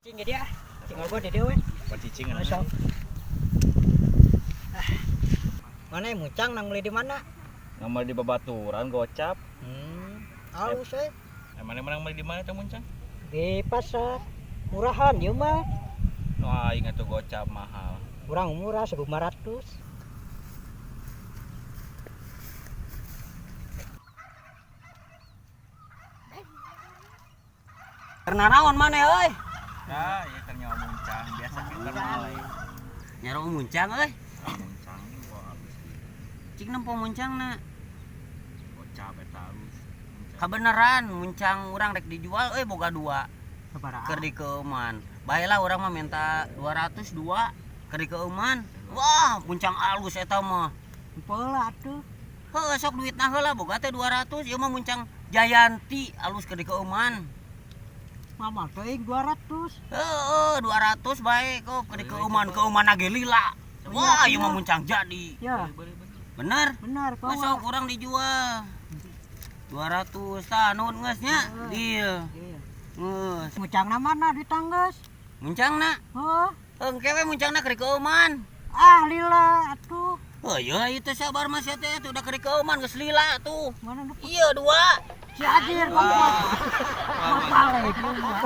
Cing jadi ah, cing ngobrol di dewe. Cicing Masuk. Mana yang muncang nang beli di mana? Nama di babaturan gocap. Halus Mana beli di mana tuh muncang? di pasar murahan ya mah. No aing atuh gocap mahal. Kurang murah 1.500. Karena naon mana euy? Nah, ieu keur nyawa muncang biasa kenal euy. Nyaro muncang euy. Muncang gua habis Cik nempo muncangna. gocap eta halus. Kabeneran muncang urang rek dijual euy boga 2. Sabaraha? Keur dikeuman. Baheula urang mah minta 200 2 keur dikeuman. Wah, muncang alus eta mah. Peula atuh. Heuh sok duitna heula boga teh 200. Ieu mah muncang Jayanti alus keur dikeuman. Mama teuing 200. Heeh, 200 bae kok keur dikeuman ge lila. Wah, ieu mah muncang jadi. Ya, Bener? benar kok. Masuk kurang dijual 200 tah nuhun geus nya dieu. Geus. Muncangna mana di tanggeus? Muncangna Heuh. engke we muncangna keur keuman. Ah lila atuh. Oh iya itu sabar mas ya teh udah keur keuman geus lila tuh. Mana nu Iya 2. si Adir goblok. Balik lu mah.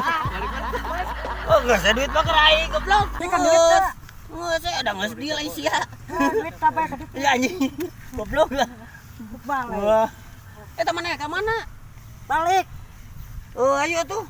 Oh geus duit mah keur aing goblok. Ini kan duit teh. Geus ada geus deal sia. Duit apa ka ditu? Ya anjing. Goblok lah. Balik. Wah. Eta mana ka mana? Balik. Oh ayo tuh.